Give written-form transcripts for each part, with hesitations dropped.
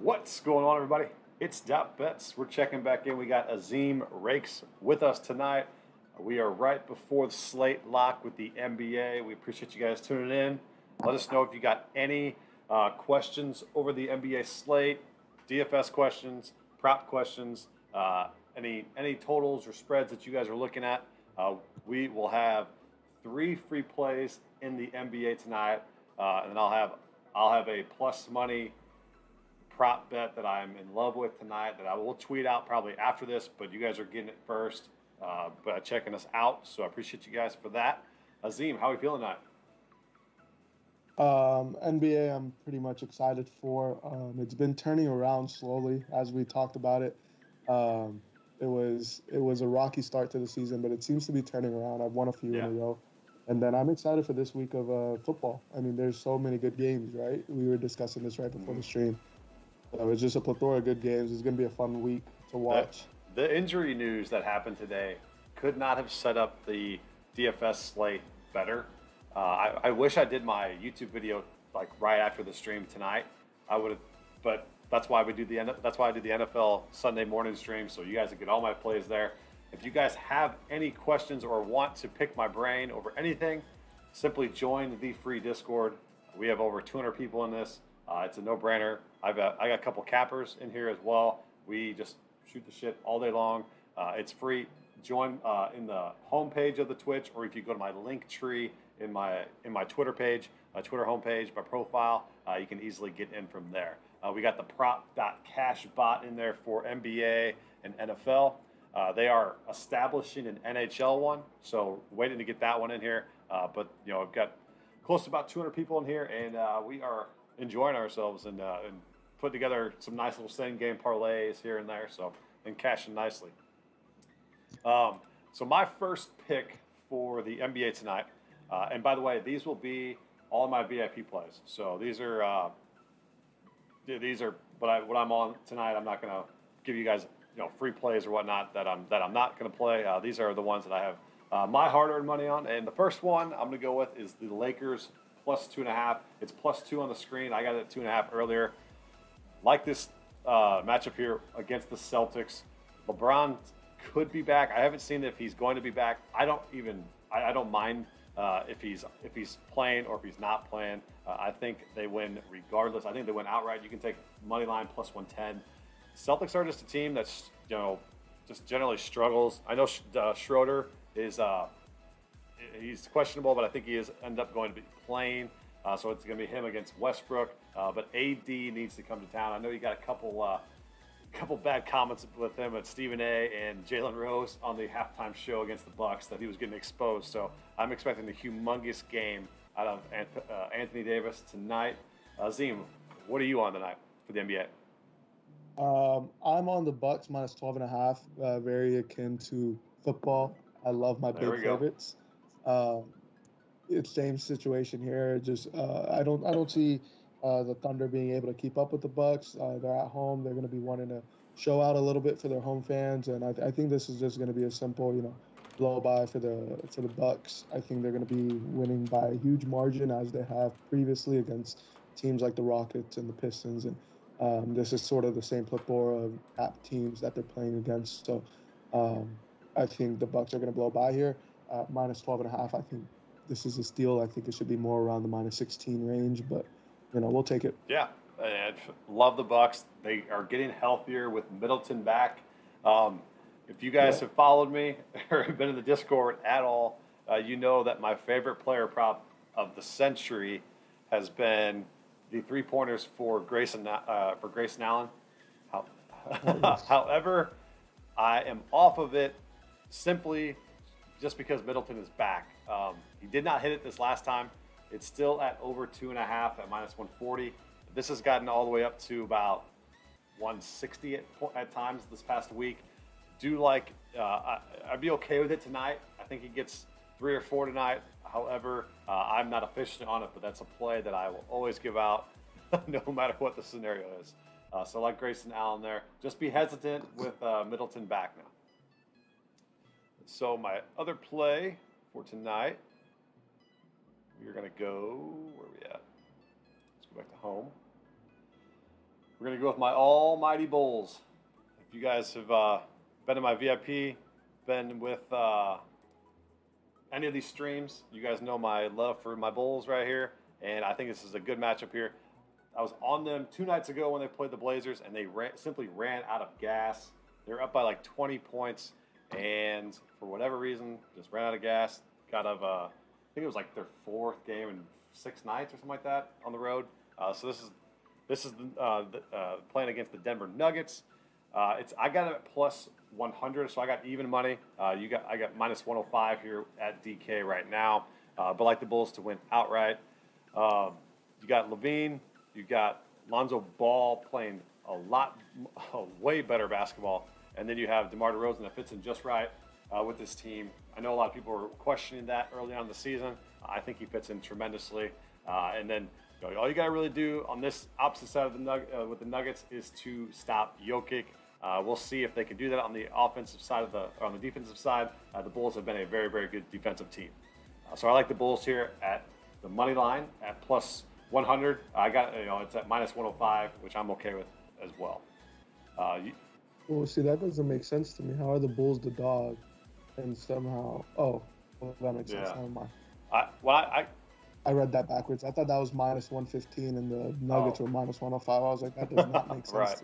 What's going on, everybody? It's Dot Bets. We're checking back in. We got Azim Rakes with us tonight. We are right before the slate lock with the NBA. We appreciate you guys tuning in. Let us know if you got any questions over the NBA slate, DFS questions, prop questions, any totals or spreads that you guys are looking at. We will have 3 free plays in the NBA tonight, and then I'll have a plus money prop bet that I'm in love with tonight that I will tweet out probably after this, but you guys are getting it first by checking us out. So I appreciate you guys for that. Azim, how are you feeling tonight? NBA, I'm pretty much excited for. It's been turning around slowly as we talked about it. Um, it was a rocky start to the season, but it seems to be turning around. I've won a few in Yeah. a row, and then I'm excited for this week of football. I mean, there's so many good games, right? We were discussing this right before Mm-hmm. the stream. So it's just a plethora of good games. It's gonna be a fun week to The, watch. the injury news that happened today could not have set up the DFS slate better. I wish I did my YouTube video like right after the stream tonight. I would have, but that's why I do the NFL Sunday morning stream, so you guys can get all my plays there. If you guys have any questions or want to pick my brain over anything, simply join the free Discord. We have over 200 people in this. It's a no-brainer. I got a couple cappers in here as well. We just shoot the shit all day long. It's free. Join in the homepage of the Twitch, or if you go to my link tree in my Twitter page, my Twitter homepage, my profile, you can easily get in from there. We got the prop.cash bot in there for NBA and NFL. They are establishing an NHL one, so waiting to get that one in here. But I've got close to about 200 people in here, and we are enjoying ourselves and put together some nice little same game parlays here and there, so and cashing nicely. So my first pick for the NBA tonight, and by the way, these will be all my VIP plays. So these are what I'm on tonight. I'm not gonna give you guys free plays or whatnot that I'm not gonna play. These are the ones that I have my hard-earned money on. And the first one I'm gonna go with is the Lakers plus 2.5. It's plus 2 on the screen. I got it at 2.5 earlier. Like this matchup here against the Celtics. LeBron could be back. I haven't seen if he's going to be back. I don't mind if he's playing or if he's not playing. I think they win regardless. I think they win outright. You can take money line plus 110. Celtics are just a team that's just generally struggles. I know Schroeder is he's questionable, but I think he is end up going to be playing. So it's going to be him against Westbrook. But AD needs to come to town. I know you got a couple bad comments with him at Stephen A. and Jalen Rose on the halftime show against the Bucks that he was getting exposed. So I'm expecting a humongous game out of Anthony Davis tonight. Zim, what are you on tonight for the NBA? I'm on the Bucks minus 12 and a half. Very akin to football. I love my There big we go. favorites. Um, it's same situation here. Just I don't see the Thunder being able to keep up with the Bucks. They're at home. They're going to be wanting to show out a little bit for their home fans, and I think this is just going to be a simple, blow by for the Bucks. I think they're going to be winning by a huge margin as they have previously against teams like the Rockets and the Pistons, and this is sort of the same plethora of app teams that they're playing against. So um, I think the Bucks are going to blow by here. Minus 12 and a half. I think this is a steal. I think it should be more around the minus 16 range, but we'll take it. Yeah, and love the Bucks. They are getting healthier with Middleton back. Um, if you guys Yeah. have followed me or been in the Discord at all, you know that my favorite player prop of the century has been the 3 pointers for Grayson Allen. How, Oh yes. however, I am off of it simply just because Middleton is back. He did not hit it this last time. It's still at over 2.5 at minus 140. This has gotten all the way up to about 160 at times this past week. Do like I'd be okay with it tonight. I think he gets 3 or 4 tonight. However, I'm not officially on it, but that's a play that I will always give out, no matter what the scenario is. So like Grayson Allen there, just be hesitant with Middleton back now. So my other play for tonight, we're gonna go where are we at? Let's go back to home. We're going to go with my almighty Bulls. If you guys have been in my VIP, been with any of these streams, you guys know my love for my Bulls right here. And I think this is a good matchup here. I was on them 2 nights ago when they played the Blazers, and they simply ran out of gas. They were up by like 20 points, and for whatever reason, just ran out of gas. Got out of, I think it was like their 4th game in 6 nights or something like that on the road. So this is playing against the Denver Nuggets. I got it at plus 100, so I got even money. I got minus 105 here at DK right now, but like the Bulls to win outright. You got Levine. You got Lonzo Ball playing a way better basketball. And then you have DeMar DeRozan that fits in just right with this team. I know a lot of people were questioning that early on in the season. I think he fits in tremendously. And then all you got to really do on this opposite side of with the Nuggets is to stop Jokic. We'll see if they can do that on the offensive side or on the defensive side. The Bulls have been a very, very good defensive team. So I like the Bulls here at the money line at plus 100. I got it's at minus 105, which I'm okay with as well. Well, see, that doesn't make sense to me. How are the Bulls the dog, and somehow? Oh, well, that makes sense. Never mind. I read that backwards. I thought that was minus 115, and the Nuggets were minus 105. I was like, that does not make sense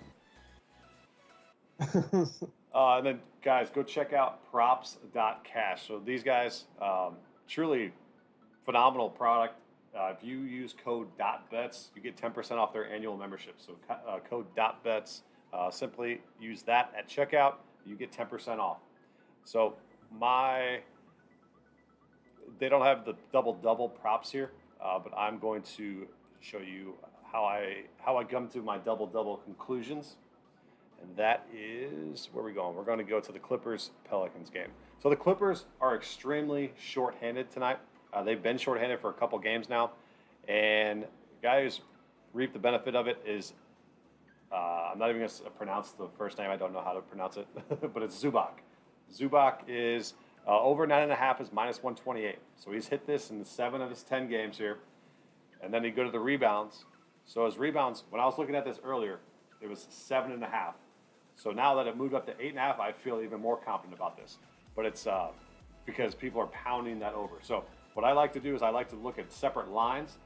to me. And then, guys, go check out props.cash. So these guys, truly phenomenal product. If you use code .bets, you get 10% off their annual membership. So code .bets, simply use that at checkout. You get 10% off. So they don't have the double props here, but I'm going to show you how I come to my double conclusions. And that is where we're going. We're going to go to the Clippers-Pelicans game. So the Clippers are extremely shorthanded tonight. They've been shorthanded for a couple games now. And the guy who's reaped the benefit of it is, I'm not even going to pronounce the first name. I don't know how to pronounce it, but it's Zubac. Zubac is over 9.5 is minus 128. So he's hit this in 7 of his 10 games here. And then you go to the rebounds. So his rebounds, when I was looking at this earlier, it was 7.5. So now that it moved up to 8.5, I feel even more confident about this. But it's because people are pounding that over. So what I like to do is I like to look at separate lines.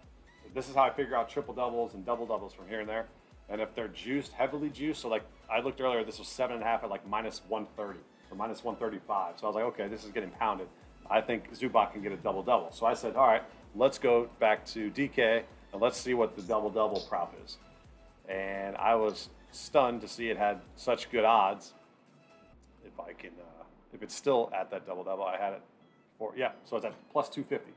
This is how I figure out triple doubles and double doubles from here and there. And if they're juiced, heavily juiced, so like I looked earlier, this was 7.5 at like minus 130 or minus 135. So I was like, okay, this is getting pounded. I think Zubac can get a double double. So I said, all right, let's go back to DK and let's see what the double double prop is. And I was stunned to see it had such good odds. If I can, if it's still at that double double, I had it for, yeah, so it's at plus 250.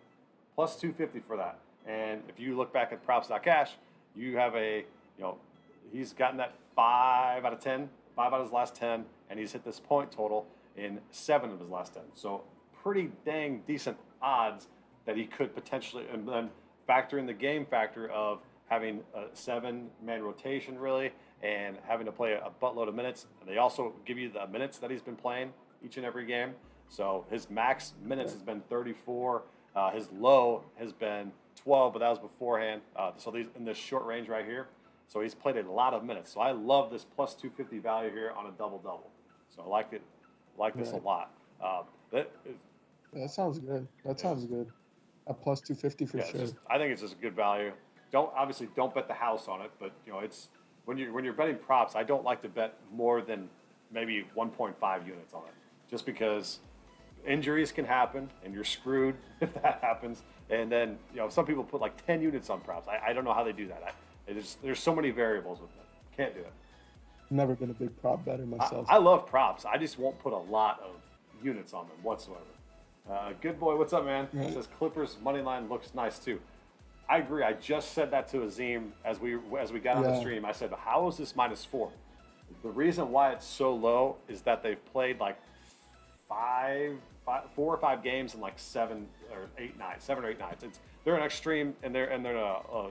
Plus 250 for that. And if you look back at props.cash, you have he's gotten that 5 out of 10, 5 out of his last 10, and he's hit this point total in 7 of his last 10. So pretty dang decent odds that he could potentially, and then factor in the game factor of having a 7-man rotation really, and having to play a buttload of minutes. And they also give you the minutes that he's been playing each and every game. So his max minutes has been 34. His low has been 12, but that was beforehand. So these in this short range right here. So he's played a lot of minutes. So I love this plus 250 value here on a double-double. So I like it, this a lot. That sounds good. That sounds good. A plus 250 for sure. I think it's just a good value. Don't bet the house on it, but it's when you're betting props, I don't like to bet more than maybe 1.5 units on it, just because injuries can happen and you're screwed if that happens. And then some people put like 10 units on props. I don't know how they do that. There's so many variables with it. Can't do it. Never been a big prop better myself. I love props. I just won't put a lot of units on them whatsoever. Good boy, what's up, man? He says Clippers money line looks nice too. I agree. I just said that to Azim as we got on the stream. I said, how is this -4? The reason why it's so low is that they've played like 4 or 5 games in like 7 or 8 nights. They're an extreme and they're in a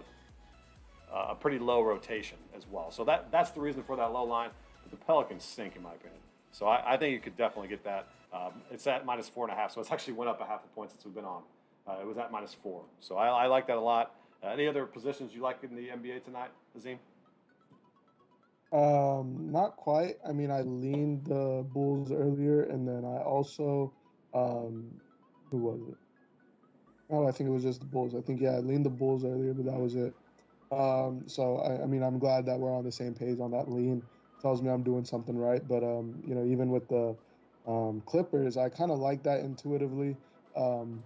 pretty low rotation as well. So that's the reason for that low line. But the Pelicans stink in my opinion. So I think you could definitely get that. It's at -4.5, so it's actually went up a half a point since we've been on. It was at -4, so I like that a lot. Any other positions you like in the NBA tonight, Azim? Not quite. I mean, I leaned the Bulls earlier, and then I also, um, who was it? Oh, I think it was just the Bulls. I think yeah, I leaned the Bulls earlier, but that was it. So I mean, I'm glad that we're on the same page on that lean. Tells me I'm doing something right. But you know, even with the Clippers, I kind of like that intuitively. Um,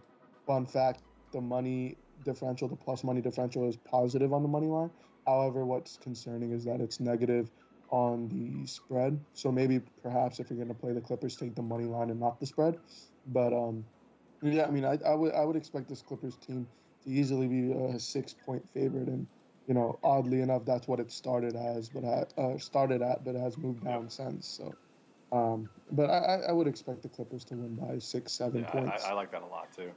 Fun fact: the money differential, the plus money differential, is positive on the money line. However, what's concerning is that it's negative on the spread. So maybe perhaps if you're going to play the Clippers, take the money line and not the spread. But yeah, I mean, I would expect this Clippers team to easily be a 6 point favorite, and you know, oddly enough, that's what it started at, but has moved Yep. down since. So, but I would expect the Clippers to win by six, seven Yeah, I points. like that a lot too.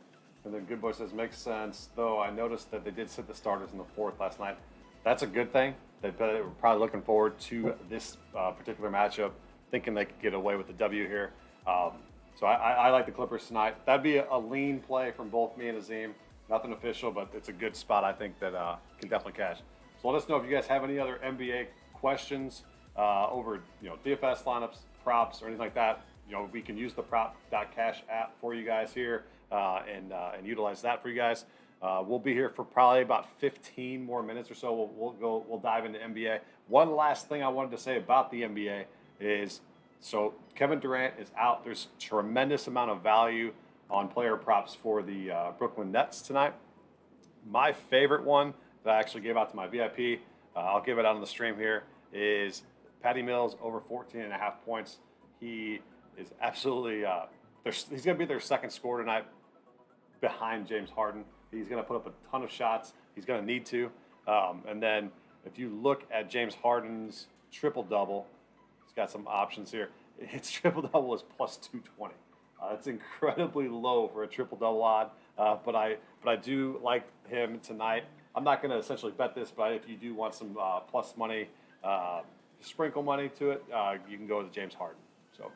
And then Good Boy says makes sense. Though I noticed that they did sit the starters in the fourth last night. That's a good thing. They were probably looking forward to this particular matchup, thinking they could get away with the W here. Um, so I like the Clippers tonight. That'd be a lean play from both me and Azim. Nothing official, but it's a good spot. I think that can definitely cash. So let us know if you guys have any other NBA questions over DFS lineups, props, or anything like that. We can use the prop.cash app for you guys here and utilize that for you guys. We'll be here for probably about 15 more minutes or so. We'll dive into NBA. One last thing I wanted to say about the NBA is so Kevin Durant is out. There's tremendous amount of value on player props for the Brooklyn Nets tonight. My favorite one that I actually gave out to my VIP, I'll give it out on the stream here, is Patty Mills over 14 and a half points. He is absolutely, he's going to be their second scorer tonight behind James Harden. He's going to put up a ton of shots. He's going to need to. And then if you look at James Harden's triple double, he's got some options here. His triple double is plus 220. It's incredibly low for a triple double odd, but I do like him tonight. I'm not going to essentially bet this, but if you do want some plus money, sprinkle money to it, you can go to James Harden. So,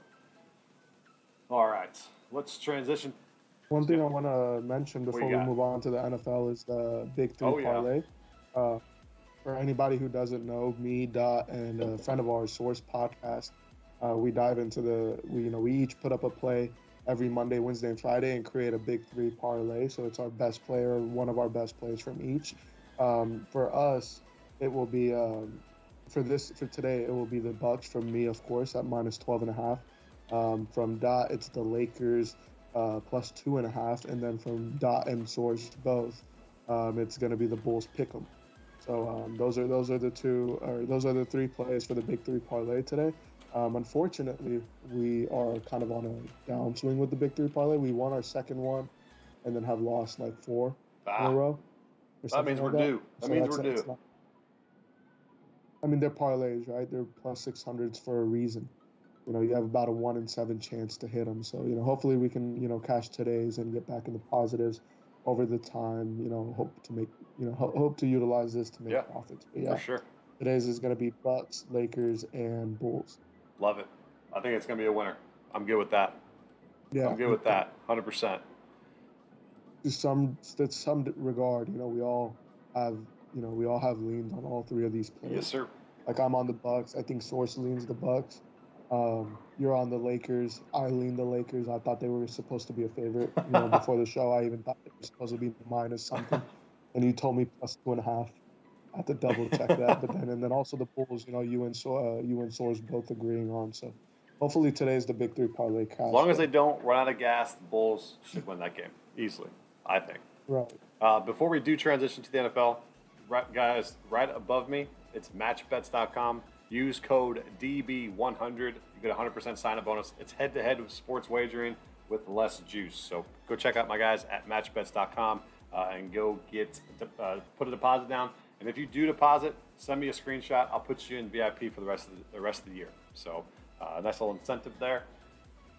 all right, let's transition. One Yeah, thing I want to mention what you before we got? move on to the NFL is the Big Three Oh yeah, parlay. Uh, for anybody who doesn't know, me, Dot, and a friend of ours, Source Podcast, we dive into we each put up a play every Monday, Wednesday, and Friday and create a Big Three parlay. So it's our best player, one of our best plays from each. For us, it will be for today. It will be the Bucks from me, of course, at minus 12.5. From Dot, it's the Lakers plus 2.5, and then from Dot and Source both, it's going to be the Bulls pick'em. So those are the three plays for the Big Three parlay today. Unfortunately, we are kind of on a downswing with the Big Three parlay. We won our second one, and then have lost like four in a ah, row or that something means we're like that. due. That So means we're it's due. not. I mean, they're parlays, right? They're plus 600s for a reason. You know, you have about a 1 in 7 chance to hit them. So you know, hopefully we can cash today's and get back in the positives over the time. You know, hope to make hope to utilize this to make Yeah, profits. But for yeah, sure. today's is going to be Bucks, Lakers, and Bulls. Love it. I think it's going to be a winner. I'm good with that. I'm Yeah, good with that. 100%. to some regard, have we all have leans on all three of these Yes, plays. sir. Like I'm on the Bucks. I think Source leans the Bucks. You're on the Lakers. I lean the Lakers. I thought they were supposed to be a favorite. You know, before the show, I even thought they were supposed to be minus something, and you told me plus 2.5. I had to double check that, but then also the Bulls. You know, you and Source both agreeing on. So hopefully today's the big three parlay As cash long as they flow. don't run out of gas, the Bulls should win that game easily, I think. Right. Before we do transition to the NFL, guys, right above me, it's matchbets.com. Use code DB100. You get a 100% sign up bonus. It's head to head with sports wagering with less juice. So go check out my guys at matchbets.com and go put a deposit down. And if you do deposit, send me a screenshot. I'll put you in VIP for the rest of the year. So nice little incentive there.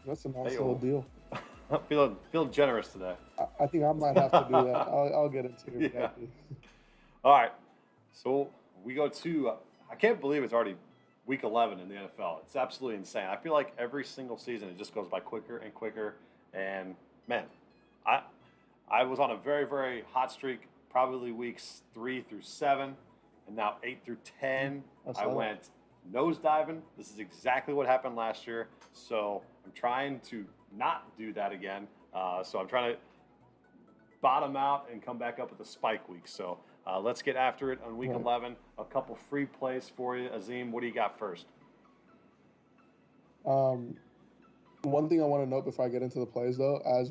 That's a nice Hey, little deal. I'm feeling generous today. I think I might have to do that. I'll get into your Yeah. VIP. All right. So we go to. I can't believe it's already week 11 in the NFL. It's absolutely insane. I feel like every single season it just goes by quicker and quicker. And man, I I was on a very very hot streak. Probably weeks 3 through 7, and now 8 through 10. I I saw that. went nosediving. This is exactly what happened last year. So I'm trying to not do that again. So I'm trying to bottom out and come back up with a spike week. So let's get after it on week Right. 11. A couple free plays for you. Azim, what do you got first? Um, One thing I want to note before I get into the plays, though, as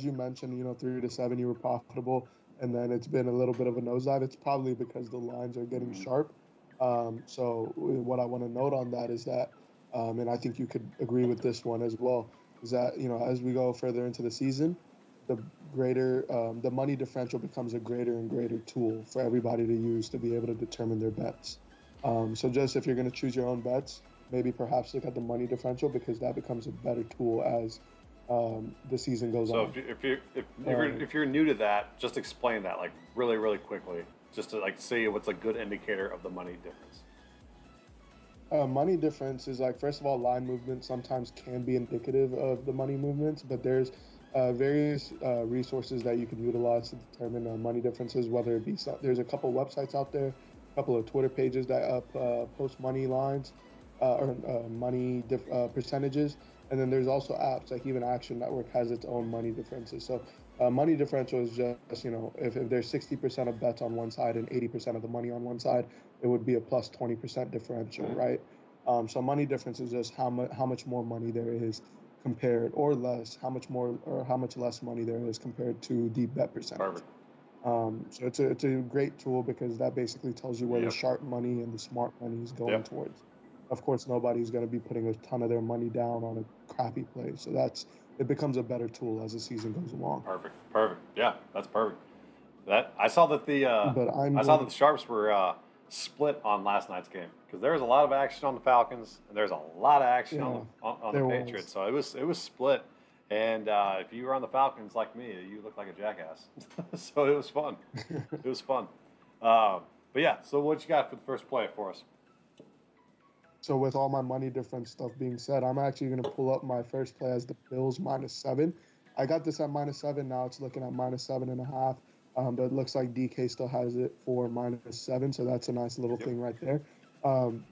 you mentioned, 3 to 7, you were profitable, and then it's been a little bit of a nosedive. It's probably because the lines are getting Mhm. sharp. What I want to note on that is that, and I think you could agree with this one as well, is that as we go further into the season, the the money differential becomes a greater and greater tool for everybody to use to be able to determine their bets. So just if you're going to choose your own bets, maybe perhaps look at the money differential because that becomes a better tool as the season goes So on. if you're new to that, just explain that like really really quickly, just to like see what's a good indicator of the money difference. Money difference is like, first of all, line movement sometimes can be indicative of the money movements, but there's various resources that you can utilize to determine money differences, whether it be there's a couple websites out there, a couple of Twitter pages that post money lines or percentages. And then there's also apps like even Action Network has its own money differences. So money differential is just, if there's 60% of bets on one side and 80% of the money on one side, it would be a plus 20% differential, Mm-hmm. right? So money difference is just how much more money there is compared, or less, how much more or how much less money there is compared to the bet percentage. Perfect. So it's a great tool because that basically tells you where the Yep. sharp money and the smart money is going Yep. towards. Of course, nobody's going to be putting a ton of their money down on a crappy play, so it becomes a better tool as the season goes along. Perfect. Perfect. Yeah, that's perfect. That I saw that But I'm I saw that going. the sharps were split on last night's game because there was a lot of action on the Falcons and there's a lot of action Yeah, on the there Patriots. was. So it was split. And if you were on the Falcons like me, you looked like a jackass. So it was fun. It was fun. But yeah, so what you got for the first play for us? So with all my money difference stuff being said, I'm actually going to pull up my first play as the Bills -7. I got this at -7. Now it's looking at -7.5. But it looks like DK still has it for -7. So that's a nice little Yep. thing right there. Um,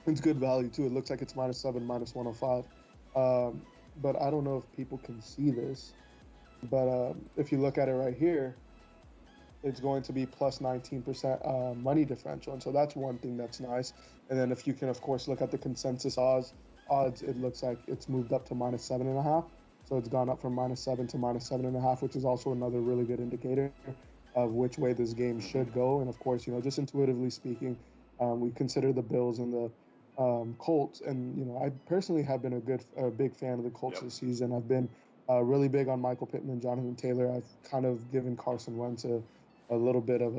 it's good value too. It looks like it's -7, -105. But I don't know if people can see this. But if you look at it right here, it's going to be plus 19% money differential. And so that's one thing that's nice. And then if you can, of course, look at the consensus odds, it looks like it's moved up to -7.5. So it's gone up from -7 to -7.5, which is also another really good indicator of which way this game Mm-hmm. should go. And of course, just intuitively speaking, we consider the Bills and the Colts. And, I personally have been a big fan of the Colts Yep. this season. I've been really big on Michael Pittman and Jonathan Taylor. I've kind of given Carson Wentz a little bit of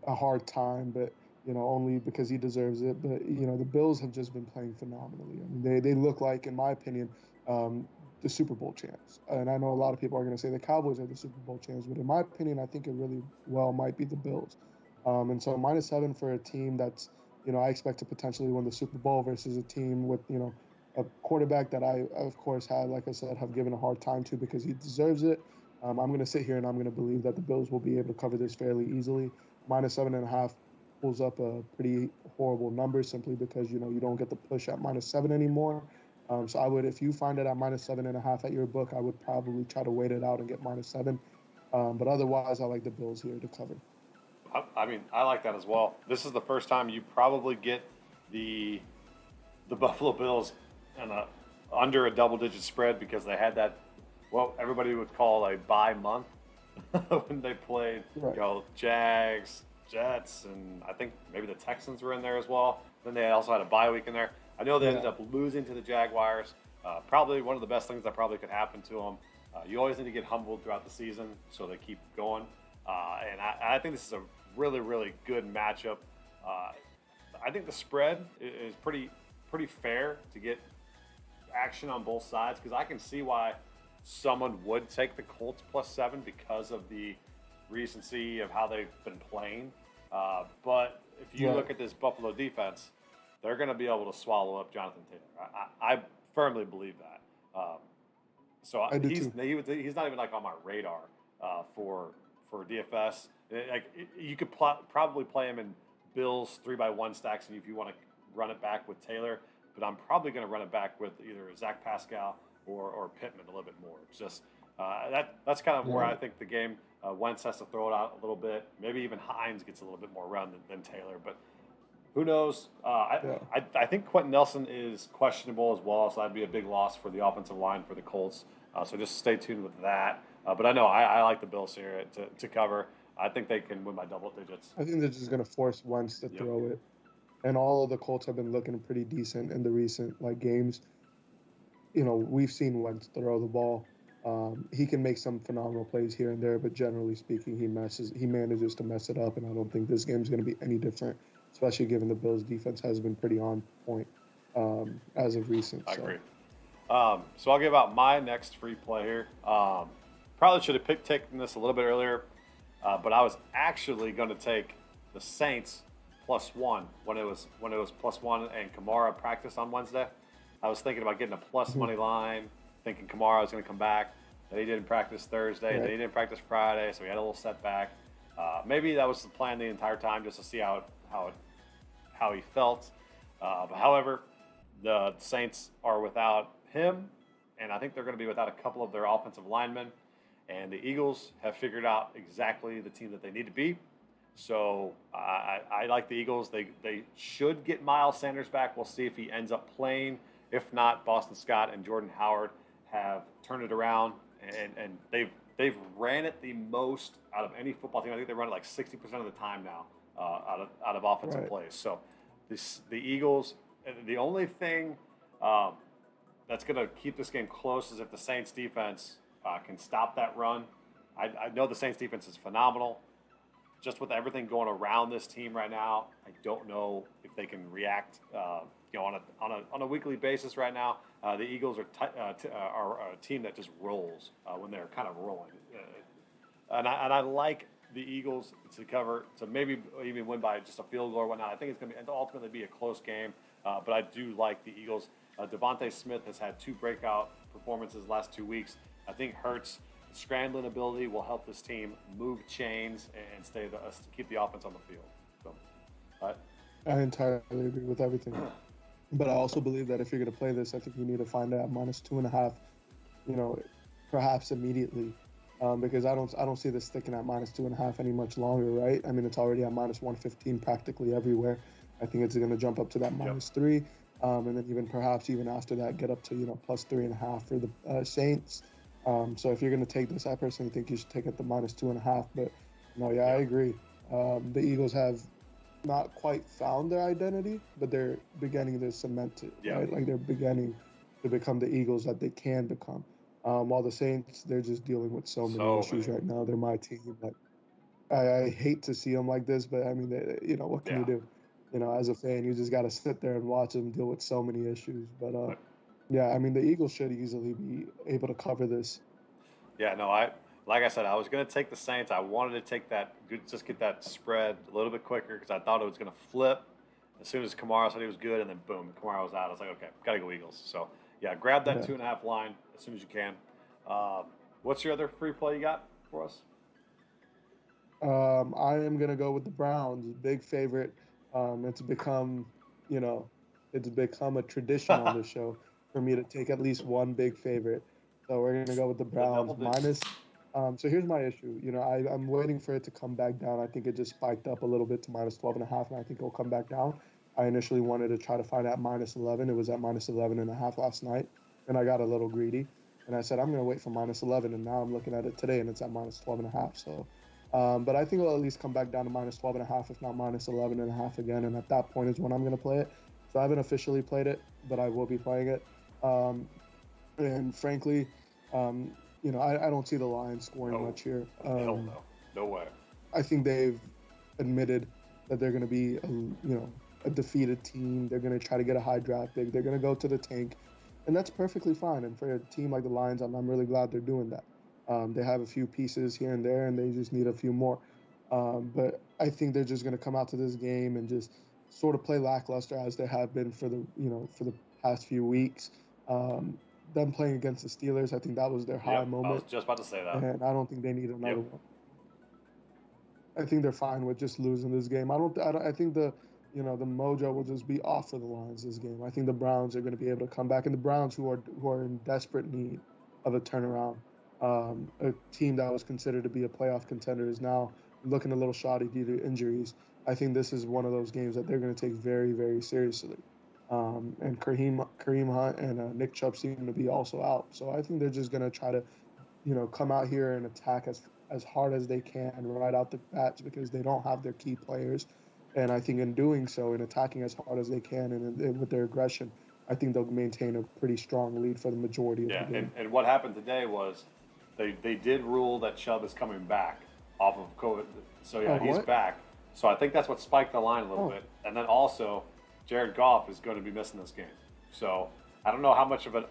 a hard time, but only because he deserves it. But the Bills have just been playing phenomenally. I mean, they look like, in my opinion, um, the Super Bowl champs. And I know a lot of people are going to say the Cowboys are the Super Bowl champs, but in my opinion, I think it really well might be the Bills. And so -7 for a team that's I expect to potentially win the Super Bowl versus a team with a quarterback that I, of course, like I said, have given a hard time to because he deserves it. I'm going to sit here and I'm going to believe that the Bills will be able to cover this fairly easily. -7.5 pulls up a pretty horrible number simply because you don't get the push at -7 anymore. So I would, if you find it at -7.5 at your book, I would probably try to wait it out and get -7. But otherwise, I like the Bills here to cover. I mean, I like that as well. This is the first time you probably get the the Buffalo Bills and under a double digit spread because they had that what everybody would call a bye month when they played Right. Jags, Jets, and I think maybe the Texans were in there as well. Then they also had a bye week in there. I know they ended Yeah. up losing to the Jaguars. Probably one of the best things that probably could happen to them. You always need to get humbled throughout the season so they keep going. And I think this is a really, really good matchup. Uh, I think the spread is pretty fair to get action on both sides because I can see why someone would take the Colts +7 because of the recency of how they've been playing. But if you Right. look at this Buffalo defense, they're going to be able to swallow up Jonathan Taylor. I firmly believe that. So I do too. he's not even like on my radar for DFS. You could probably play him in Bills 3x1 stacks, and if you want to run it back with Taylor, but I'm probably going to run it back with either Zach Pascal or Pittman a little bit more. It's just that's kind of where I think the game. Wentz has to throw it out a little bit. Maybe even Hines gets a little bit more run than Taylor, but who knows? I think Quentin Nelson is questionable as well, so that'd be a big loss for the offensive line for the Colts. So just stay tuned with that. But I know I like the Bills here to cover. I think they can win by double digits. I think they're just going to force Wentz to throw it. And all of the Colts have been looking pretty decent in the recent games. We've seen Wentz throw the ball. He can make some phenomenal plays here and there, but generally speaking, he manages to mess it up, and I don't think this game's going to be any different, especially given the Bills' defense has been pretty on point as of recent. I agree. So I'll give out my next free play here. Probably should have taken this a little bit earlier, but I was actually going to take the Saints +1 when it was +1 and Kamara practiced on Wednesday. I was thinking about getting a plus money line, thinking Kamara was going to come back. Then he didn't practice Thursday. Right. Then he didn't practice Friday, so he had a little setback. Maybe that was the plan the entire time, just to see how he felt. But however, the Saints are without him, and I think they're going to be without a couple of their offensive linemen. And the Eagles have figured out exactly the team that they need to be. So I like the Eagles. They should get Miles Sanders back. We'll see if he ends up playing. If not, Boston Scott and Jordan Howard have turned it around, and they've ran it the most out of any football team. I think they run it like 60% of the time now out of offensive plays. So the Eagles, the only thing that's going to keep this game close is if the Saints defense can stop that run. I know the Saints defense is phenomenal. Just with everything going around this team right now, I don't know if they can react. On a weekly basis right now, the Eagles are a team that just rolls when they're kind of rolling, and I like the Eagles to cover, to maybe even win by just a field goal or whatnot. I think it's going to ultimately be a close game, but I do like the Eagles. Devontae Smith has had 2 breakout performances last 2 weeks. I think Hurts' scrambling ability will help this team move chains and keep the offense on the field. So, I entirely agree with everything. But I also believe that if you're going to play this, I think you need to find it at -2.5, perhaps immediately, because I don't see this sticking at -2.5 any much longer, right? I mean, it's already at -115 practically everywhere. I think it's going to jump up to that -3, and then even after that, get up to +3.5 for the Saints. So if you're going to take this, I personally think you should take it to -2.5. But I agree. The Eagles have not quite found their identity, but they're beginning to cement it, right? Like they're beginning to become the Eagles that they can become. While the Saints, they're just dealing with so many issues right now. They're my team. But I hate to see them like this, but I mean, what can you do? As a fan, you just got to sit there and watch them deal with so many issues. But I mean, the Eagles should easily be able to cover this. Yeah, no, like I said, I was going to take the Saints. I wanted to take just get that spread a little bit quicker because I thought it was going to flip as soon as Kamara said he was good, and then boom, Kamara was out. I was like, okay, got to go Eagles. So, grab that 2.5 line as soon as you can. What's your other free play you got for us? I am going to go with the Browns, big favorite. It's become a tradition on this show for me to take at least one big favorite. So we're going to go with the Browns minus. So here's my issue. I'm waiting for it to come back down. I think it just spiked up a little bit to -12.5, and I think it'll come back down. I initially wanted to try to find at -11. It was at -11.5 last night, and I got a little greedy. And I said, I'm going to wait for -11, and now I'm looking at it today, and it's at -12.5. So, but I think it'll at least come back down to -12.5, if not -11.5 again. And at that point is when I'm going to play it. So I haven't officially played it, but I will be playing it. And frankly, I don't see the Lions scoring much here. Hell no. No way. I think they've admitted that they're going to be, a defeated team. They're going to try to get a high draft pick. They're going to go to the tank. And that's perfectly fine. And for a team like the Lions, I'm really glad they're doing that. They have a few pieces here and there, and they just need a few more. But I think they're just going to come out to this game and just sort of play lackluster as they have been for the past few weeks. Them playing against the Steelers, I think that was their high moment. I was just about to say that. And I don't think they need another one. I think they're fine with just losing this game. I think the the mojo will just be off for the Lions this game. I think the Browns are going to be able to come back, and the Browns, who are in desperate need of a turnaround, a team that was considered to be a playoff contender is now looking a little shoddy due to injuries. I think this is one of those games that they're going to take very, very seriously. And Kareem Hunt and Nick Chubb seem to be also out, so I think they're just going to try to come out here and attack as hard as they can right out the bats because they don't have their key players. And I think in doing so, in attacking as hard as they can and with their aggression, I think they'll maintain a pretty strong lead for the majority of the Yeah, game. and what happened today was they did rule that Chubb is coming back off of COVID. So yeah, Oh, he's what? back. So I think that's what spiked the line a little Oh, bit. And then also, Jared Goff is going to be missing this game. So I don't know how much of a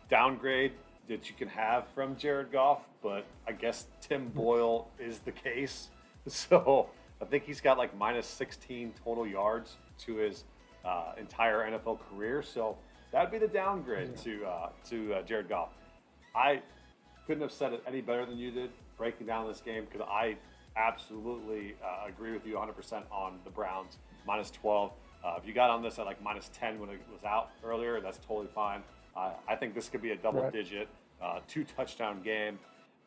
downgrade that you can have from Jared Goff, but I guess Tim Boyle is the case. So I think he's got like minus 16 total yards to his entire NFL career. So that'd be the downgrade to Jared Goff. I couldn't have said it any better than you did breaking down this game because I absolutely agree with you 100% on the Browns minus 12. If you got on this at like minus 10 when it was out earlier, that's totally fine. I think this could be a double-digit, two-touchdown game.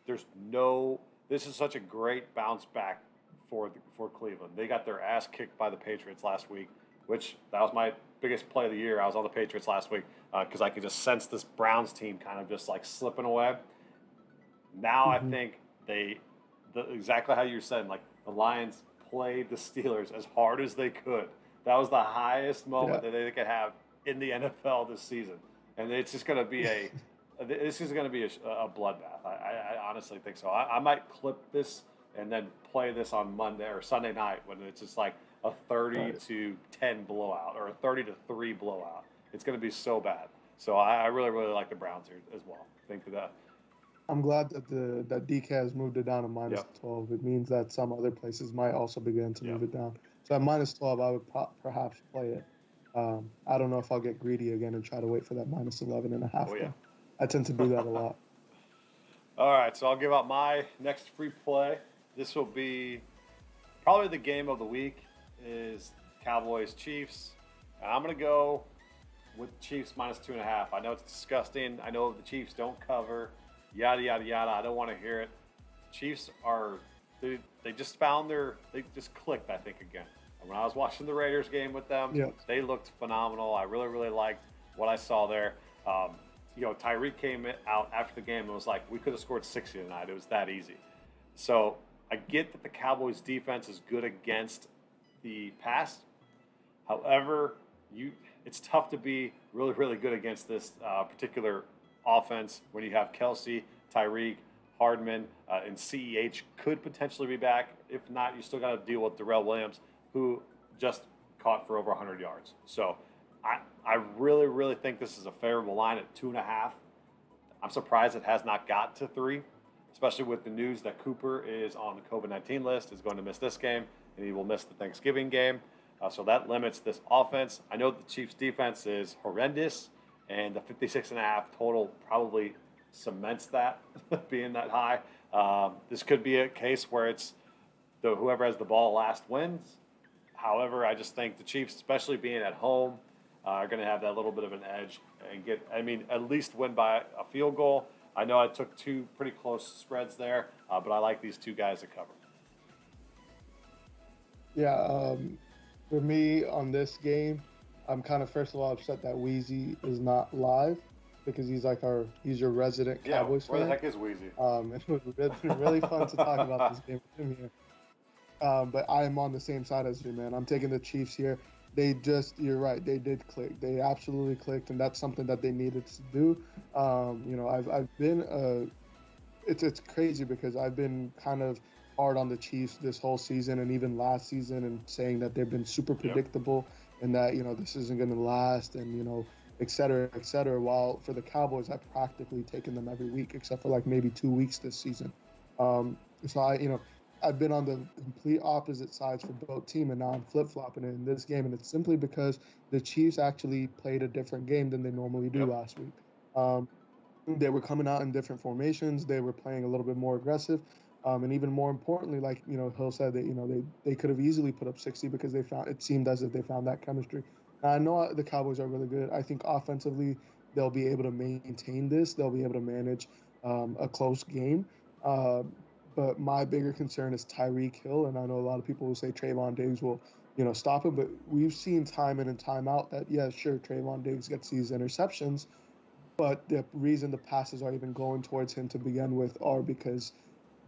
This is such a great bounce back for Cleveland. They got their ass kicked by the Patriots last week, which that was my biggest play of the year. I was on the Patriots last week because I could just sense this Browns team kind of just like slipping away. Now I hmm think exactly how you said, like the Lions played the Steelers as hard as they could. That was the highest moment yeah. that they could have in the NFL this season, and it's just going to be this is going to be a bloodbath. I honestly think so. I might clip this and then play this on Monday or Sunday night when it's just like a 30 Right. to 10 blowout or a 30 to 3 blowout. It's going to be so bad. So I really really like the Browns here as well. Think that. I'm glad that DK has moved it down to minus Yep. 12. It means that some other places might also begin to Yep. move it down. So at minus 12, I would perhaps play it. I don't know if I'll get greedy again and try to wait for that minus 11 and a half Oh yeah. though. I tend to do that a lot. All right, so I'll give out my next free play. This will be probably the game of the week is Cowboys Chiefs. I'm gonna go with Chiefs minus 2.5. I know it's disgusting. I know the Chiefs don't cover. Yada yada yada. I don't want to hear it. Chiefs are they just they just clicked I think again. And when I was watching the Raiders game with them, Yeah. they looked phenomenal. I really really liked what I saw there. Tyreek came out after the game and was like, we could have scored 60 tonight. It was that easy. So I get that the Cowboys defense is good against the pass. However, it's tough to be really, really good against this particular offense when you have Kelsey, Tyreek, Hardman, and CEH could potentially be back. If not, you still got to deal with Darrell Williams, who just caught for over 100 yards. So I really, really think this is a favorable line at 2.5. I'm surprised it has not got to 3, especially with the news that Cooper is on the COVID-19 list, is going to miss this game, and he will miss the Thanksgiving game. So that limits this offense. I know the Chiefs' defense is horrendous, and the 56.5 total probably cements that being that high. This could be a case where it's whoever has the ball last wins. However, I just think the Chiefs, especially being at home, are going to have that little bit of an edge and at least win by a field goal. I know I took two pretty close spreads there, but I like these two guys to cover. Yeah. For me on this game, I'm kind of first of all upset that Wheezy is not live because he's your resident Yeah, Cowboys where the fan. heck is Wheezy? It would have been really fun to talk about this game with him here. But I am on the same side as you, man. I'm taking the Chiefs here. You're right. They did click. They absolutely clicked, and that's something that they needed to do. I've been, it's crazy because I've been kind of hard on the Chiefs this whole season and even last season and saying that they've been super Yep. predictable and that, this isn't going to last and, et cetera, et cetera. While for the Cowboys, I've practically taken them every week except for like maybe 2 weeks this season. So I've been on the complete opposite sides for both team, and now I'm flip-flopping it in this game, and it's simply because the Chiefs actually played a different game than they normally do Yep. last week. Um, they were coming out in different formations. They were playing a little bit more aggressive. And even more importantly, like Hill said that they could have easily put up 60 because they found it seemed as if they found that chemistry. Now, I know the Cowboys are really good. I think offensively they'll be able to maintain this. They'll be able to manage a close game. Um, but my bigger concern is Tyreek Hill, and I know a lot of people will say Trayvon Diggs will stop him, but we've seen time in and time out that yeah, sure, Trayvon Diggs gets these interceptions, but the reason the passes are even going towards him to begin with are because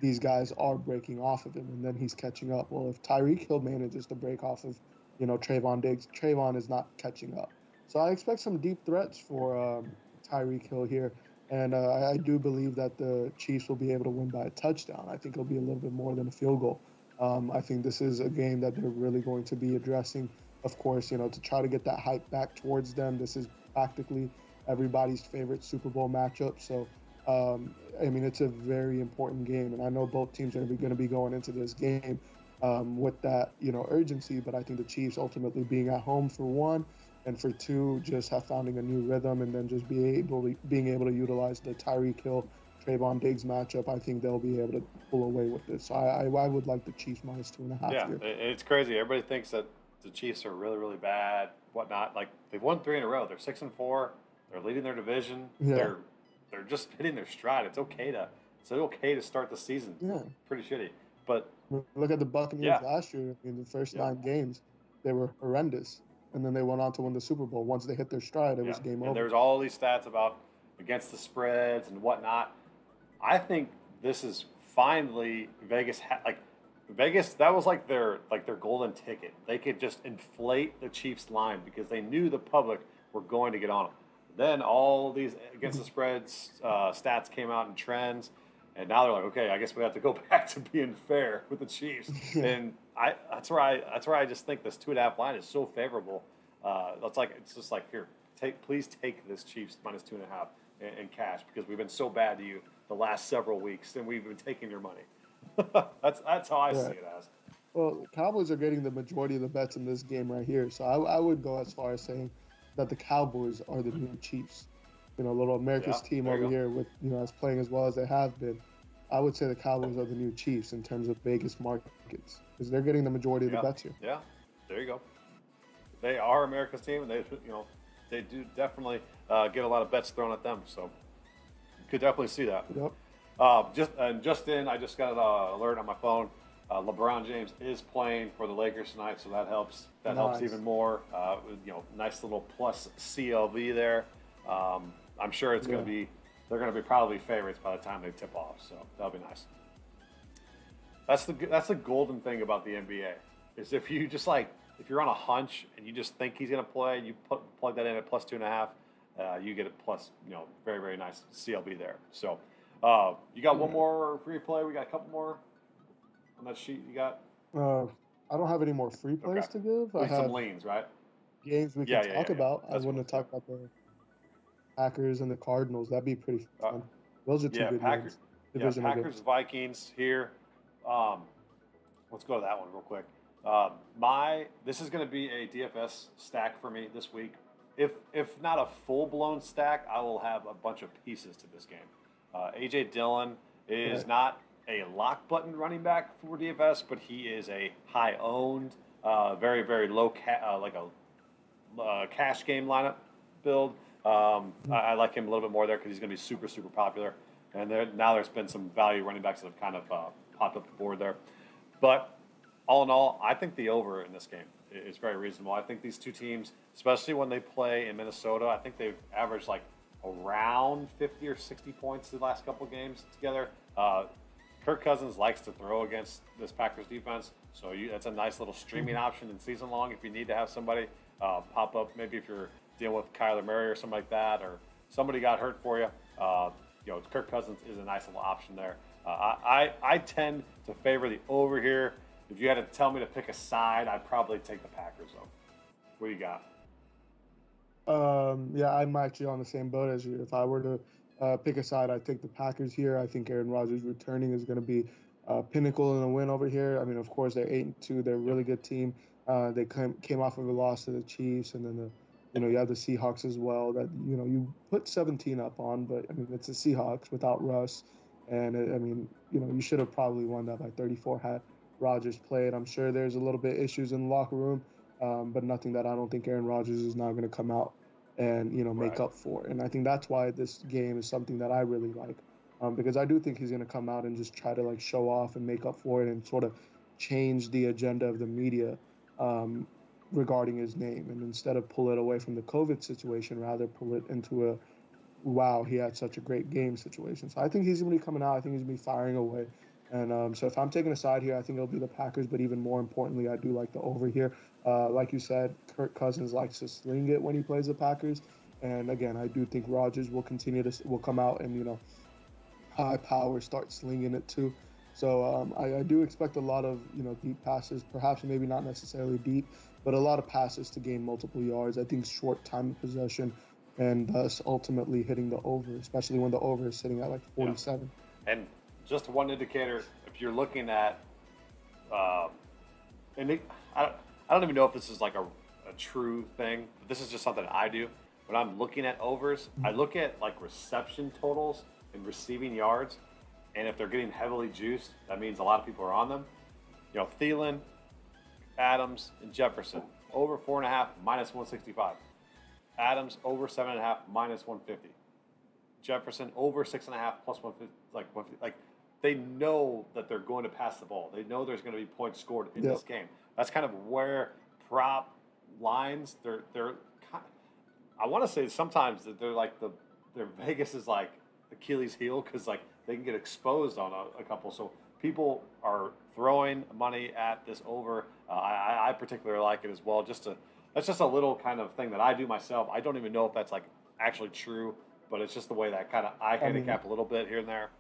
these guys are breaking off of him, and then he's catching up. Well, if Tyreek Hill manages to break off of, Trayvon Diggs, Trayvon is not catching up. So I expect some deep threats for Tyreek Hill here, and I do believe that the Chiefs will be able to win by a touchdown. I think it'll be a little bit more than a field goal. I think this is a game that they're really going to be addressing, of course, to try to get that hype back towards them. This is practically everybody's favorite Super Bowl matchup. So I mean, it's a very important game, and I know both teams are going to be going into this game with that, urgency. But I think the Chiefs ultimately being at home for one, and for two, just have finding a new rhythm, and then just being able to utilize the Tyreek Hill, Trayvon Diggs matchup. I think they'll be able to pull away with this. So I would like the Chiefs minus 2.5 Yeah, here. it's crazy. Everybody thinks that the Chiefs are really, really bad, whatnot. Like they've won three in a row. They're 6-4. They're leading their division. Yeah, They're just hitting their stride. It's okay to start the season. yeah. Pretty shitty, but Look at the Buccaneers yeah, last year. In the first yeah, 9 games, they were horrendous, and then they went on to win the Super Bowl. Once they hit their stride, it yeah. was game And over. there's all these stats about against the spreads and whatnot. I think this is finally like Vegas. That was like their golden ticket. They could just inflate the Chiefs line because they knew the public were going to get on them. Then all these against the spreads stats came out and trends, and now they're like, okay, I guess we have to go back to being fair with the Chiefs. Yeah, And that's where I just think this 2.5 line is so favorable. It's just like here, please take this Chiefs minus 2.5 in cash because we've been so bad to you the last several weeks, and we've been taking your money. That's how I see right. it as. Well, the Cowboys are getting the majority of the bets in this game right here, so I would go as far as saying that the Cowboys are the new Chiefs. A little Yeah, America's team there you over go. here with as playing as well as they have been. I would say the Cowboys are the new Chiefs in terms of Vegas markets because they're getting the majority of the Yeah, bets here. yeah, there you go. They are America's team, and they do definitely get a lot of bets thrown at them. So you could definitely see that. Yep. I just got an alert on my phone. LeBron James is playing for the Lakers tonight, so that helps. That helps Nice. even more. Nice little plus CLV there. I'm sure it's going Yeah. to be. They're going to be probably favorites by the time they tip off, so that'll be nice. That's the golden thing about the NBA is if you're on a hunch and you just think he's going to play, and you plug that in at plus 2.5, you get a plus very very nice CLB there. So you got one Yeah. more free play. We got a couple more on that sheet. You got Uh, I don't have any more free okay. plays to give. At I least some have leans, right? games we can Yeah, yeah, yeah, talk yeah. about. I That's want what. to Yeah. talk about the Packers and the Cardinals. That'd be pretty Uh, fun. Those are two yeah, good Packers. games, Yeah, divisional Packers games. Vikings here. Um, let's go to that one real quick. My This is going to be a DFS stack for me this week. If not a full blown stack, I will have a bunch of pieces to this game. AJ Dillon is Right. not a lock button running back for DFS, but he is a high owned, very very low like a cash game lineup build. I like him a little bit more there because he's going to be super super popular. And now there's been some value running backs that have kind of popped up the board there. But all in all, I think the over in this game is very reasonable. I think these two teams, especially when they play in Minnesota, I think they've averaged like around 50 or 60 points the last couple games together. Kirk Cousins likes to throw against this Packers defense, so that's a nice little streaming option in season long if you need to have somebody pop up. Maybe if you're dealing with Kyler Murray or something like that, or somebody got hurt for you. Kirk Cousins is a nice little option there. I tend to favor the over here. If you had to tell me to pick a side, I'd probably take the Packers though. What do you got? Yeah, I'm actually on the same boat as you. If I were to pick a side, I'd take the Packers here. I think Aaron Rodgers returning is going to be pinnacle in a win over here. I mean, of course, they're 8-2. They're a Yep. really good team. They came off of a loss to the Chiefs, and then you have the Seahawks as well. That you put 17 up on, but I mean, it's the Seahawks without Russ, And I mean, you should have probably won that by 34 had Rodgers played. I'm sure there's a little bit issues in the locker room, but nothing that I don't think Aaron Rodgers is not going to come out and make Right. up for. And I think that's why this game is something that I really like, because I do think he's going to come out and just try to like show off and make up for it and sort of change the agenda of the media um, regarding his name. And instead of pull it away from the COVID situation, rather pull it into a wow, he had such a great game situation. So I think he's going to be coming out. I think he's going to be firing away. And so if I'm taking a side here, I think it'll be the Packers. But even more importantly, I do like the over here. Like you said, Kirk Cousins likes to sling it when he plays the Packers. And again, I do think Rodgers will come out and high power start slinging it too. So I do expect a lot of deep passes, perhaps maybe not necessarily deep, but a lot of passes to gain multiple yards. I think short time of possession, and thus ultimately hitting the over, especially when the over is sitting at like Yeah. 47. And just one indicator, if you're looking at, um, and I don't even know if this is like a true thing, but this is just something I do. When I'm looking at overs, I look at like reception totals and receiving yards. And if they're getting heavily juiced, that means a lot of people are on them. Thielen, Adams, and Jefferson, over 4.5, minus 165. Adams, over 7.5, minus 150. Jefferson, over 6.5, plus 150, like 150. Like, they know that they're going to pass the ball. They know there's going to be points scored in Yep. this game. That's kind of where prop lines, I want to say sometimes that they're like their Vegas is like Achilles heel because like they can get exposed on a couple. So people are throwing money at this over. I particularly like it as well. That's just a little kind of thing that I do myself. I don't even know if that's like actually true, but it's just the way that kind of I I mean, handicap a little bit here and there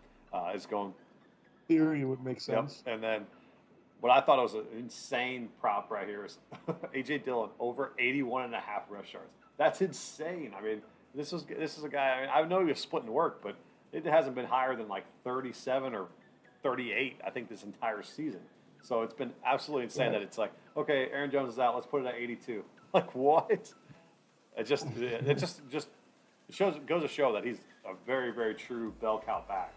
is going. theory would make Yep. sense. And then what I thought was an insane prop right here is AJ Dillon over 81.5 rush yards. That's insane. I mean, this is a guy. I mean, I know he was splitting work, but it hasn't been higher than like 37 or 38. I think this entire season. So it's been absolutely insane Right. that it's like, okay, Aaron Jones is out. Let's put it at 82. Like what? It just goes to show that he's a very very true bell cow back,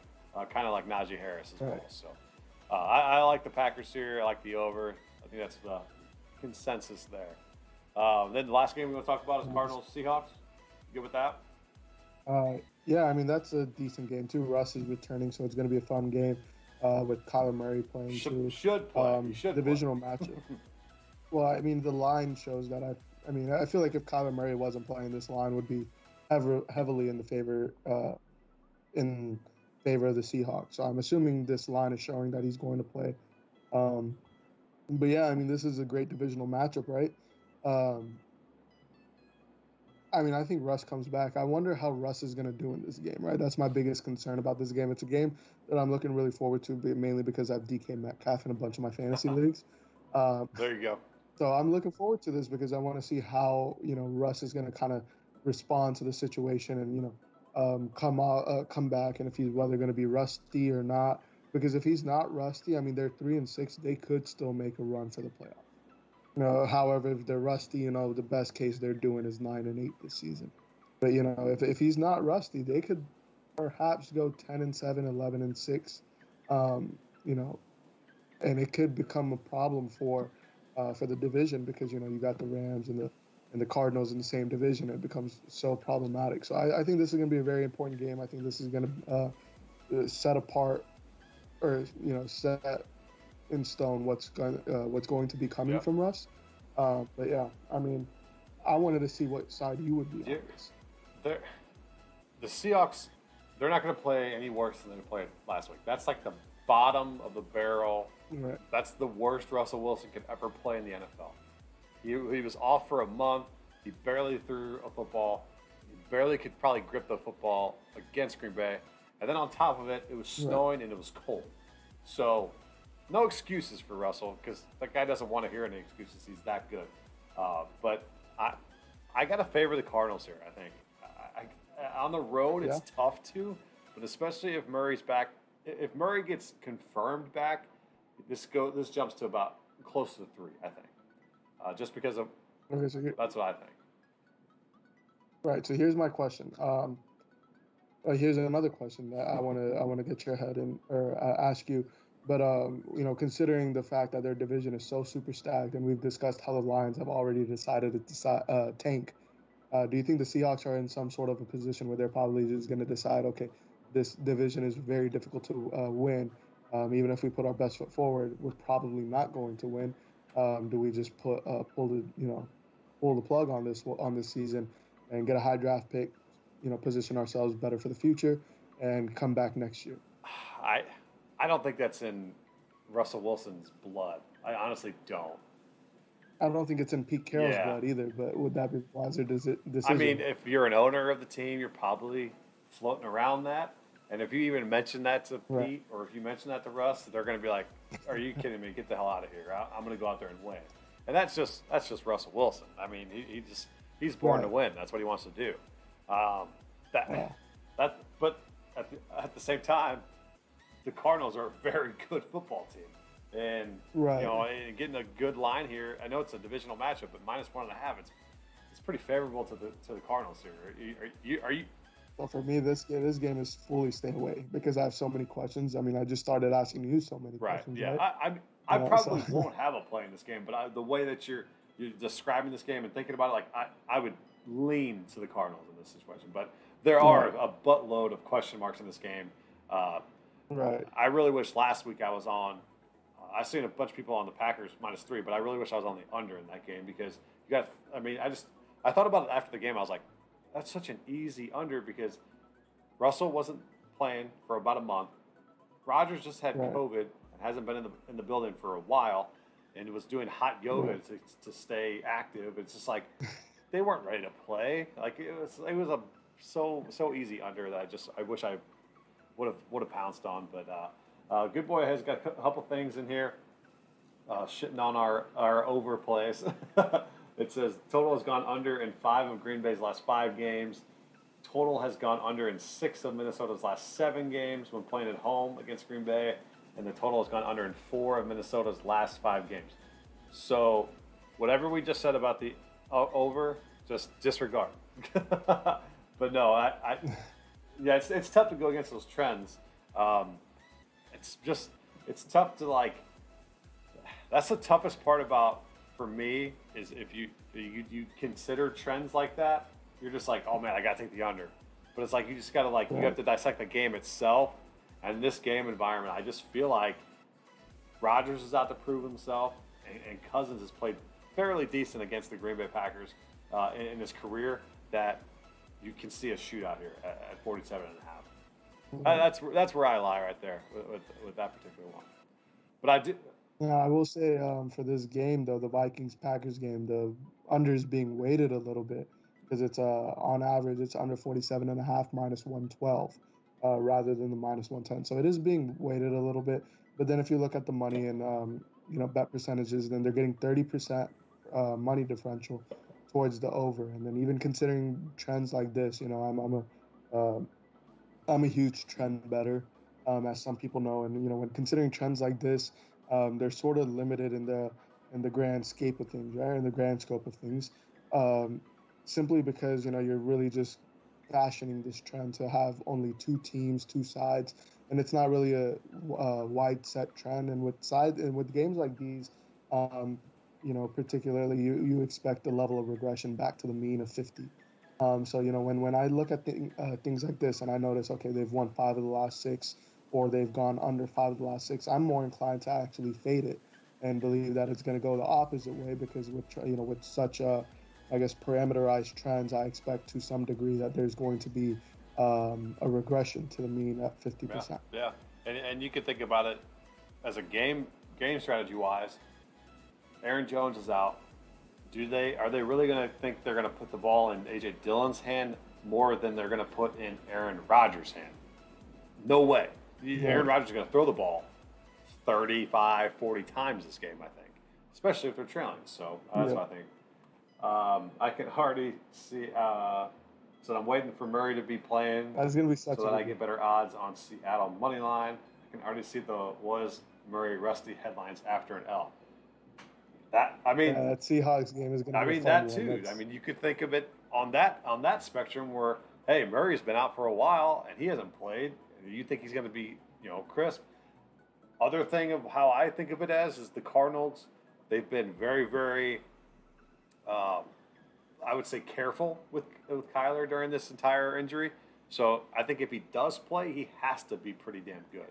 kind of like Najee Harris as well. Right. So I like the Packers here. I like the over. I think that's the consensus there. Then the last game we want to talk about is Nice. Cardinals Seahawks. Good with that? Yeah, I mean that's a decent game too. Russ is returning, so it's going to be a fun game with Kyler Murray playing too. Should play. He should Divisional matchup. Well, I mean the line shows that I mean I feel like if Kyler Murray wasn't playing, this line would be heavily in favor of the Seahawks. So I'm assuming this line is showing that he's going to play. Um, but yeah, I mean this is a great divisional matchup, right? Um, I mean, I think Russ comes back. I wonder how Russ is going to do in this game, right? That's my biggest concern about this game. It's a game that I'm looking really forward to, mainly because I have DK Metcalf in a bunch of my fantasy leagues. Um, There you go. so I'm looking forward to this because I want to see how Russ is going to kind of respond to the situation and come back, and if he's whether going to be rusty or not. Because if he's not rusty, I mean they're 3-6, they could still make a run for the playoffs. However, if they're rusty, the best case they're doing is 9-8 this season. But if he's not rusty, they could perhaps go 10-7, 11-6. You know, and it could become a problem for the division because you got the Rams and the Cardinals in the same division. It becomes so problematic. So I think this is going to be a very important game. I think this is going to set apart or set in stone what's going to be coming Yep. from Russ. But yeah, I mean, I wanted to see what side you would be Yeah. on this. They're, the Seahawks, they're not going to play any worse than they played last week. That's like the bottom of the barrel. Right. That's the worst Russell Wilson could ever play in the NFL. He was off for a month. He barely threw a football. He barely could probably grip the football against Green Bay. And then on top of it, it was snowing and it was cold. So no excuses for Russell because that guy doesn't want to hear any excuses. He's that good. But I got to favor the Cardinals here. I think on the road it's tough to, but especially if Murray's back. If Murray gets confirmed back, this jumps to about close to 3. I think, just because of Okay, so that's what I think. right. So here's my question. Here's another question that I want to get your head in or ask you. But considering the fact that their division is so super stacked, and we've discussed how the Lions have already decided to tank, do you think the Seahawks are in some sort of a position where they're probably just going to decide, okay, this division is very difficult to win. Even if we put our best foot forward, we're probably not going to win. Do we just pull the plug on this season and get a high draft pick, position ourselves better for the future, and come back next year? I I don't think that's in Russell Wilson's blood. I honestly don't. I don't think it's in Pete Carroll's Yeah. blood either, but would that be a wiser I mean, decision? if you're an owner of the team, you're probably floating around that. And if you even mention that to Right, Pete or if you mention that to Russ, they're going to be like, "Are you kidding me? Get the hell out of here! I'm going to go out there and win." And that's just Russell Wilson. I mean, he's born to right. win. That's what he wants to do. Um, that Wow. that but at the same time, the Cardinals are a very good football team, and Right. and getting a good line here. I know it's a divisional matchup, but -1.5. It's pretty favorable to the Cardinals here. Are you So for me, this game is fully stay away because I have so many questions. I mean, I just started asking you so many right? questions, Yeah, right? I So probably won't have a play in this game, but the way that you're describing this game and thinking about it, like I would lean to the Cardinals in this situation, but there are right, a buttload of question marks in this game. Uh, right, I really wish last week I was on. I've seen a bunch of people on the Packers -3, but I really wish I was on the under in that game because you got. I mean, I thought about it after the game. I was like, that's such an easy under because Russell wasn't playing for about a month. Rodgers just had right, COVID and hasn't been in the building for a while, and was doing hot yoga right. to stay active. It's just like they weren't ready to play. Like it was a so easy under that I wish I would have pounced on. But Good Boy has got a couple things in here shitting on our overplays. It says total has gone under in 5 of Green Bay's last 5 games. Total has gone under in 6 of Minnesota's last 7 games when playing at home against Green Bay, and the total has gone under in 4 of Minnesota's last 5 games. So, whatever we just said about the over, just disregard. But no, yeah, it's tough to go against those trends. Um, it's just it's tough to like. That's the toughest part about for me is if you consider trends like that, you're just like, oh man, I gotta take the under. But it's like you just gotta you have Right. to dissect the game itself. And this game environment, I just feel like Rodgers is out to prove himself, and Cousins has played fairly decent against the Green Bay Packers in his career. That you can see a shootout here at 47 and a half. Right. That's where I lie right there with that particular one. But I do. Yeah, I will say for this game though, the Vikings Packers game, the under is being weighted a little bit because it's on average it's under 47 and a half -112 rather than the -110. So it is being weighted a little bit. But then if you look at the money and bet percentages, then they're getting 30% money differential towards the over. And then even considering trends like this, I'm a huge trend better, as some people know. And when considering trends like this, they're sort of limited in the grand scope of things, right? In the grand scope of things, um, simply because you're really just fashioning this trend to have only two teams, two sides, and it's not really a wide set trend. And with games like these, um, particularly you expect a level of regression back to the mean of 50. So when I look at things like this and I notice, okay, they've won 5 of the last 6, or they've gone under 5 of the last 6, I'm more inclined to actually fade it and believe that it's going to go the opposite way because with such I guess parameterized trends, I expect to some degree that there's going to be a regression to the mean at fifty Yeah, percent. yeah, and you could think about it as a game strategy wise. Aaron Jones is out. Are they really going to think they're going to put the ball in AJ Dillon's hand more than they're going to put in Aaron Rodgers' hand? No way. Aaron Right. Rodgers is going to throw the ball 35, 40 times this game, I think, especially if they're trailing. So that's Yeah. what I think. I can already see. So I'm waiting for Murray to be playing That's going to be such so a that I good get one. better odds on Seattle money line. I can already see the was Murray rusty headlines after an L. That I mean, Yeah, that Seahawks game is going to I be a mean fun that one. too. I That's mean, you could think of it on that spectrum where hey, Murray's been out for a while and he hasn't played. You think he's going to be, crisp? Other thing of how I think of it as is the Cardinals. They've been very, very, um, I would say, careful with Kyler during this entire injury. So I think if he does play, he has to be pretty damn good.